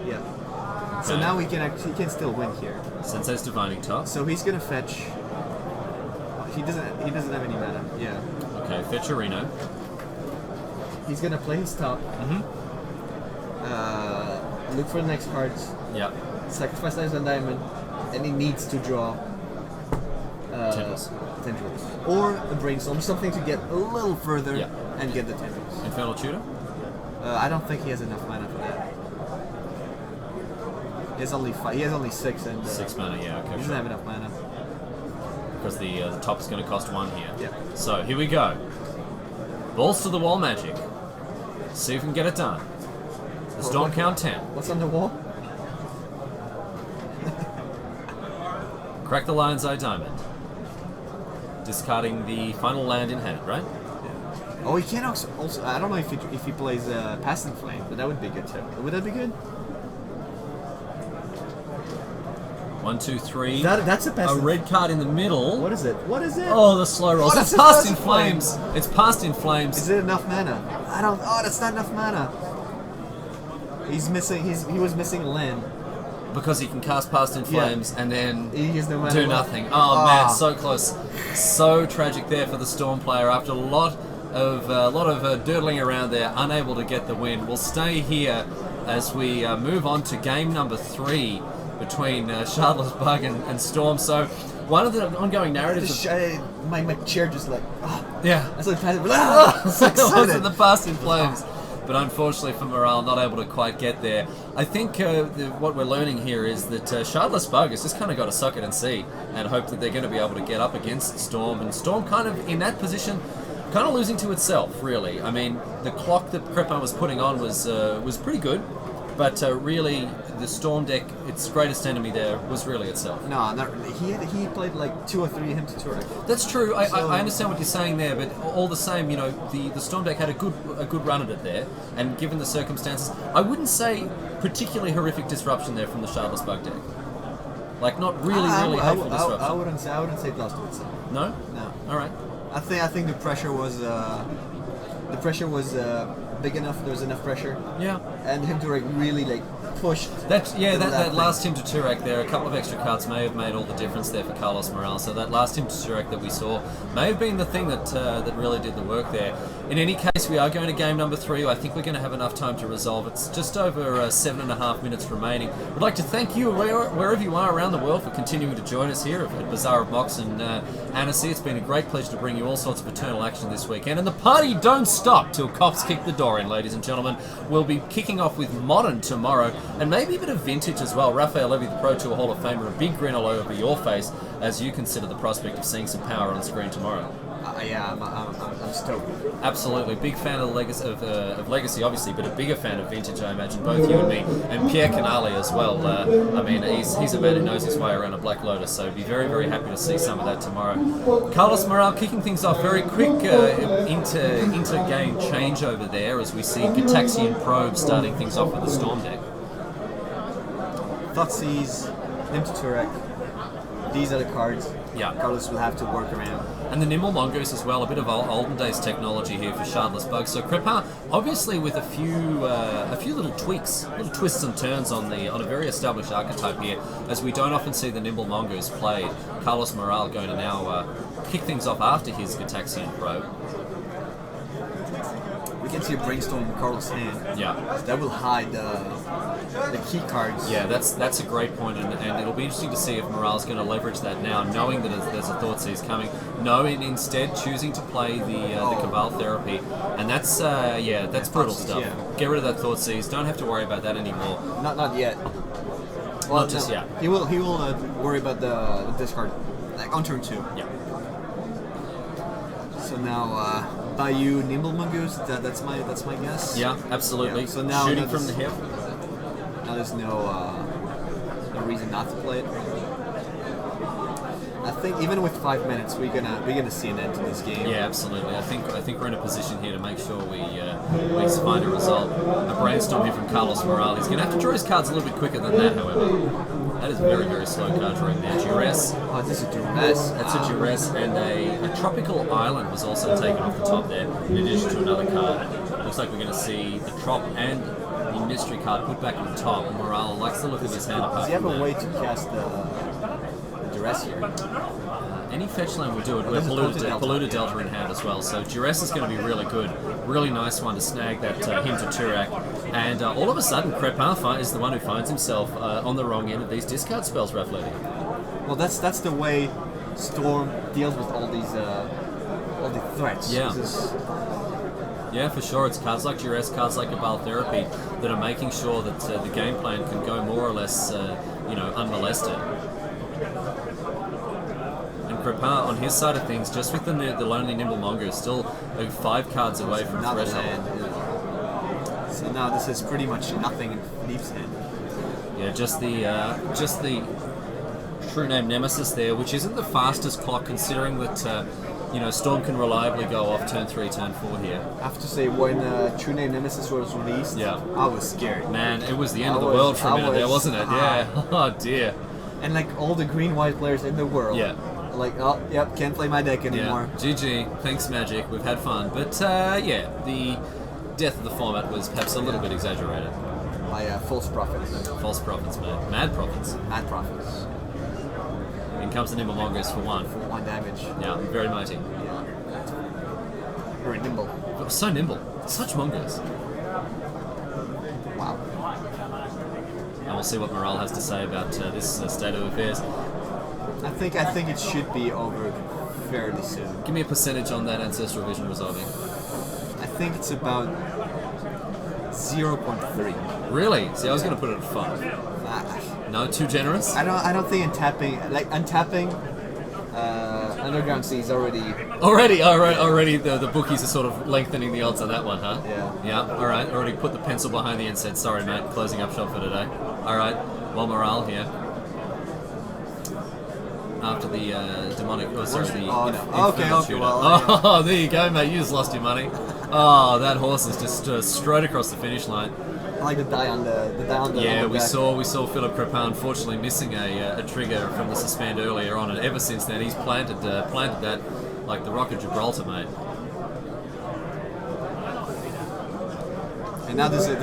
Yeah. So Okay. now he can still win here. Sensei's Divining Top. So he's gonna fetch. He doesn't have any mana. Yeah. Okay, fetch Reno. He's gonna play his top. Look for the next cards. Yep. Sacrifice lives on diamond, and he needs to draw Tendrils. or a brainstorm, something to get a little further and get the tendrils. Infernal Tutor? I don't think he has enough mana for that. He has only 5. He has only 6, and 6 mana, yeah, okay. he doesn't have enough mana. Because the top is going to cost 1 here. Yeah. So here we go. Balls to the wall magic. See if we can get it done. The Storm count 10. What's on the wall? Crack the Lion's Eye Diamond. Discarding the final land in hand, right? Oh, he can also I don't know if he plays Passing Flame, but that would be good too. Would that be good? 1, 2, 3. That's a A Passing. red card in the middle. What is it? What is it? Oh, the slow rolls. Oh, It's that's passed a in Passing flames. It's passed in flames. Is it enough mana? I don't. Oh, that's not enough mana. He's missing. He was missing a land. Because he can cast Past in Flames and then He has no mana do left. nothing. Oh man, so close. So tragic there for the Storm player after a lot of dirtling around there, unable to get the win. We'll stay here as we move on to game number 3 between Shardless Bug and Storm. So one of the ongoing narratives... My chair just like... Oh, yeah. that's like passing... Oh, so It wasn't excited. the Past in Flames. But unfortunately for Morale, not able to quite get there. I think what we're learning here is that Shardless Bug has just kind of got to suck it and see and hope that they're going to be able to get up against Storm. And Storm kind of in that position, kind of losing to itself, really. I mean, the clock that Krep was putting on was pretty good, but really the Storm deck, its greatest enemy there was really itself. No, not really. He played like 2 or 3 him to turret. That's true. I understand what you're saying there, but all the same, you know, the Storm deck had a good run at it there, and given the circumstances, I wouldn't say particularly horrific disruption there from the Shardless Bug deck. Like not really hateful disruption. I wouldn't say it lost to itself. No. No. All right. I think the pressure was big enough. There was enough pressure. Yeah. And him to really like pushed. That last him to Turak there, a couple of extra cuts may have made all the difference there for Carlos Morales. So that last him to Turak that we saw may have been the thing that really did the work there. In any case, we are going to game number 3. I think we're going to have enough time to resolve. It's just over 7.5 minutes remaining. We'd like to thank you wherever you are around the world for continuing to join us here at Bazaar of Moxen, Annecy. It's been a great pleasure to bring you all sorts of eternal action this weekend, and the party don't stop till cops kick the door in, ladies and gentlemen. We'll be kicking off with Modern tomorrow, and maybe a bit of Vintage as well. Raphael Levy, the Pro Tour Hall of Famer, a big grin all over your face as you consider the prospect of seeing some power on the screen tomorrow. Yeah, I'm stoked. Absolutely. Big fan of Legacy, obviously, but a bigger fan of Vintage, I imagine, both you and me. And Pierre Canale as well. I mean, he's a man who knows his way around a Black Lotus, so be very, very happy to see some of that tomorrow. Carlos Morales kicking things off. Very quick inter-game changeover there as we see Gataxian Probe starting things off with the Storm deck. Thoughtseize, Nimble Turek. These are the cards. Yeah. Carlos will have to work around. And the Nimble Mongoose as well, a bit of olden days technology here for Shardless Bugs. So Krep, obviously with a few little tweaks, little twists and turns on a very established archetype here, as we don't often see the Nimble Mongoose played. Carlos Morales going to now kick things off after his Gataxian Probe. We can see a Brainstorm in Carlos' hand. Yeah. That will hide the key cards. Yeah, that's a great point, and it'll be interesting to see if Morales is going to leverage that now, knowing that there's a Thoughtseize coming. No, and instead choosing to play the Cabal Therapy, and that's brutal stuff. Yeah. Get rid of that Thoughtseize. Don't have to worry about that anymore. Not yet. Well, Not just yet. He will worry about the discard like on turn 2. Yeah. So now Bayou Nimble Mongoose. That's my guess. Yeah, absolutely. Yeah, so now shooting from the hip. Now there's no reason not to play it. I think even with 5 minutes, we're gonna see an end to this game. Yeah, absolutely. I think we're in a position here to make sure we find a result. A Brainstorm here from Carlos Morales. He's gonna have to draw his cards a little bit quicker than that, however. That is very, very slow card drawing there. Duress. Oh, this is a Duress. That's a Duress, and a Tropical Island was also taken off the top there, in addition to another card. Looks like we're going to see the Trop and the Mystery card put back on top. Morale likes to look at his hand apart. Does he have from a that. way to cast the Duress here? Any fetch land will do it. We're Polluted Delta in hand as well, so Duress is going to be really good. Really nice one to snag that him to Turak. And all of a sudden, Krep is the one who finds himself on the wrong end of these discard spells, Raph Levy. Well, that's the way Storm deals with all the threats. Yeah. Yeah, for sure. It's cards like Duress, cards like Cabal Therapy that are making sure that the game plan can go more or less, unmolested. And Krep on his side of things, just with the Lonely Nimble Mongoose, still 5 cards away from threshold. So now this is pretty much nothing in Leaf's hand. Yeah, just the True Name Nemesis there, which isn't the fastest clock considering that Storm can reliably go off turn 3, turn 4 here. I have to say, when True Name Nemesis was released, yeah, I was scared. Man, it was the end of the world for a minute there, wasn't it? Yeah. Oh dear. And like all the green-white players in the world. Yeah. Like, oh, yep, can't play my deck anymore. Yeah. GG. Thanks, Magic. We've had fun. But the death of the format was perhaps a little bit exaggerated. By false prophets. False prophets, man. Mad prophets. Mad prophets. In comes the Nimble Mongoose for 1. For 1 damage. Yeah, very mighty. Yeah. Very nimble. But so nimble. Such Mongoose. Wow. And we'll see what Morale has to say about this state of affairs. I think it should be over fairly soon. Give me a percentage on that Ancestral Vision resolving. I think it's about 0.3. Really? See, I was going to put it at 5. No, too generous? I don't think untapping Underground Sea is already the bookies are sort of lengthening the odds on that one, huh? Yeah. Yeah, alright, already put the pencil behind the end, said sorry mate, closing up shop for today. Alright, well Morale here. After the demonic, the Inferno Tutor. Well, there you go mate, you just lost your money. Oh, that horse is just straight across the finish line. I like the die on the Yeah, on the we back. saw Philip Crepin unfortunately missing a trigger from the suspend earlier on, and ever since then he's planted that like the Rock of Gibraltar, mate. And now there's a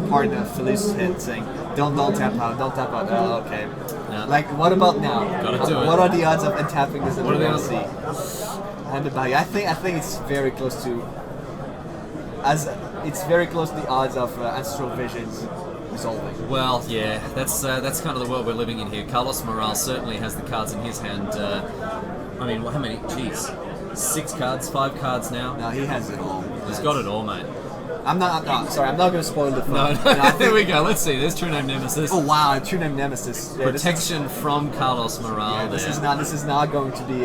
part of Felice's head saying, don't tap out, don't tap out. Oh, okay. Yeah. Like, what about now? Gotta do it. What are the odds of untapping this in What are the the DLC? And the value. I think it's very close to the odds of Ancestral Visions resolving. Well, yeah, that's kind of the world we're living in here. Carlos Morales certainly has the cards in his hand. I mean, how many? Jeez, 6 cards, 5 cards now. No, he has it all. He's got it all, mate. I'm not going to spoil the fun. No, there we go. Let's see. There's True Name Nemesis. Oh wow, True Name Nemesis. Yeah, Protection from Carlos Morales. Yeah, this is not going to be.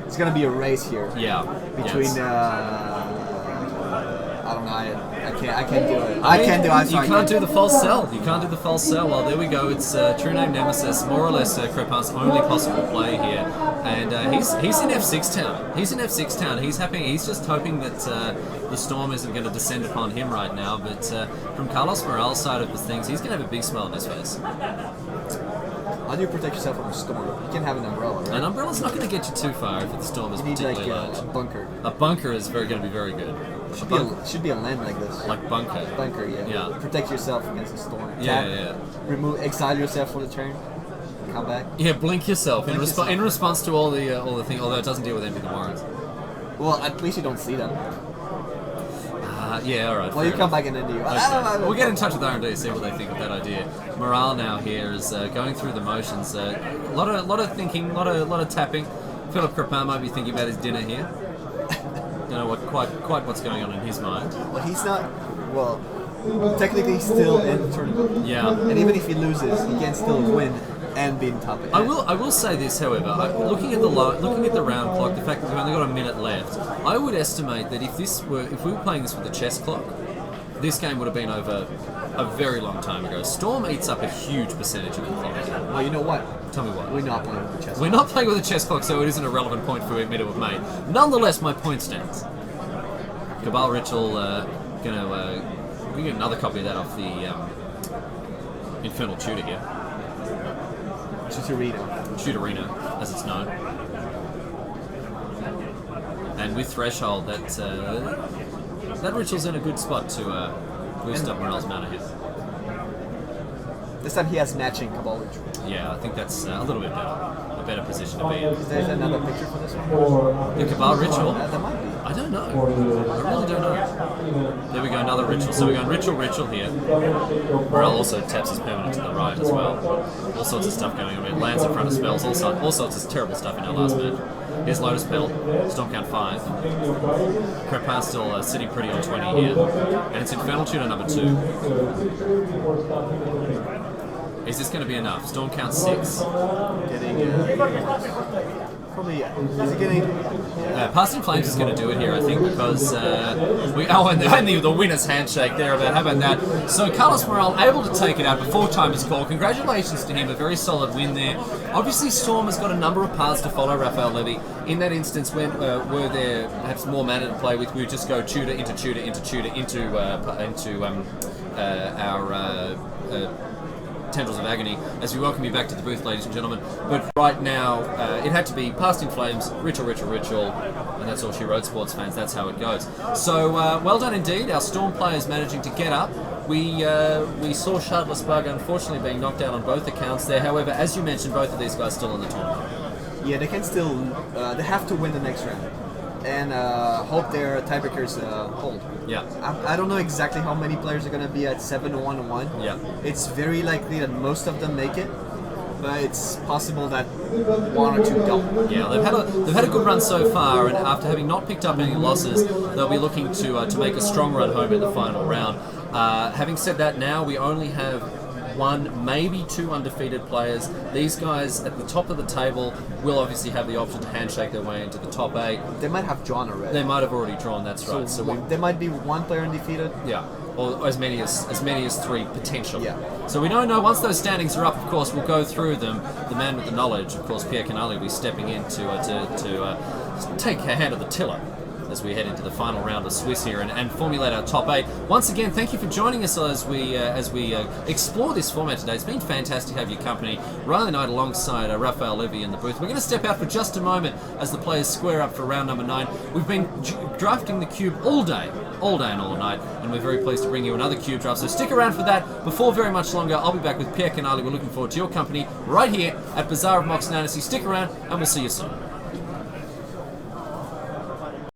It's going to be a race here. Yeah. Between. Yes. I don't know. I can't do it. I can't do it. I'm sorry. You can't do the false sell. You can't do the false sell. Well, there we go. It's True Name Nemesis, more or less Krep's only possible play here, and he's in F6 town. He's in F6 town. He's happy. He's just hoping that the storm isn't going to descend upon him right now. But from Carlos Morales' side of the things, he's going to have a big smile on his face. How do you protect yourself from a storm? You can have an umbrella, right? An umbrella's not going to get you too far if the storm is You need particularly like large. a bunker. A bunker is going to be very good. Should be a land like this. Like bunker. Bunker, yeah. Yeah. Protect yourself against the storm. Yeah. Remove, exile yourself for the turn. Come back. Yeah, blink yourself Blink yourself. in response to all the things. Although it doesn't deal with anything that warrants. Well, at least you don't see them. Yeah, all right. Well, you come back and then you. I don't know. We'll get in touch with R&D, see what they think of that idea. Morale now here is going through the motions. A lot of thinking, a lot of tapping. Philip Crepin might be thinking about his dinner here. Don't know quite what's going on in his mind. Well, he's not. Well, technically, he's still in the tournament. Yeah. And even if he loses, he can still win and be in top eight. I will say this, however, looking at the round clock, the fact that we've only got a minute left, I would estimate that if we were playing this with the chess clock, this game would have been over a very long time ago. Storm eats up a huge percentage of the clock. Well, you know what? Tell me what. We're not playing with the chess. We're not playing with a chess clock, so it isn't a relevant point for me to have made. Nonetheless, my point stands. Cabal Ritual we get another copy of that off the Infernal Tutor here. Tutorino, as it's known. And with Threshold, that ritual's in a good spot to boost up Morale's mana here. This time he has matching Cabal Ritual. Yeah, I think that's a little bit better. A better position to be in. Is there another picture for this one? The Cabal Ritual? There might be. I don't know. I really don't know. There we go, another ritual. So we're going ritual here. Morale also taps his permanent to the right as well. All sorts of stuff going on. It lands in front of spells. All sorts of terrible stuff in our last match. Here's Lotus Petal. Storm count 5. Crepin's still sitting pretty on 20 here. And it's Infernal Tutor number 2. Is this going to be enough? Storm count 6. Probably, is he getting... Past in Flames is going to do it here, I think, because and the winner's handshake there about, how about that? So Carlos Morale able to take it out before time is called. Congratulations to him, a very solid win there. Obviously Storm has got a number of paths to follow Raphael Levy. In that instance, when were there perhaps more mana to play with, we would just go tutor into tutor into tutor into our Tendrils of Agony, as we welcome you back to the booth, ladies and gentlemen. But right now, it had to be Past in Flames, Ritual, and that's all she wrote, sports fans. That's how it goes. So, well done indeed. Our Storm players managing to get up. We saw Shardless Bug unfortunately being knocked out on both accounts there. However, as you mentioned, both of these guys still in the tournament. Yeah, they can still... they have to win the next round. And hope their tiebreakers hold. Yeah. I don't know exactly how many players are going to be at 7-1-1. Yeah. It's very likely that most of them make it, but it's possible that 1 or 2 don't. Yeah, they've had a good run so far, and after having not picked up any losses, they'll be looking to make a strong run home in the final round. Having said that, now we only have 1, maybe 2 undefeated players. These guys at the top of the table will obviously have the option to handshake their way into the top 8. They might have drawn already. They might have already drawn. That's right. So there might be 1 player undefeated. Yeah, or as many as 3 potentially. Yeah. So we don't know. Once those standings are up, of course, we'll go through them. The man with the knowledge, of course, Pierre Canali, will be stepping in to take a hand of the tiller, as we head into the final round of Swiss here and formulate our top 8. Once again, thank you for joining us as we explore this format today. It's been fantastic to have your company. Riley Knight alongside Raphael Levy in the booth. We're going to step out for just a moment as the players square up for round number 9. We've been drafting the cube all day and all night, and we're very pleased to bring you another cube draft. So stick around for that. Before very much longer, I'll be back with Pierre Canali. We're looking forward to your company right here at Bazaar of Moxen, Annecy. Stick around, and we'll see you soon.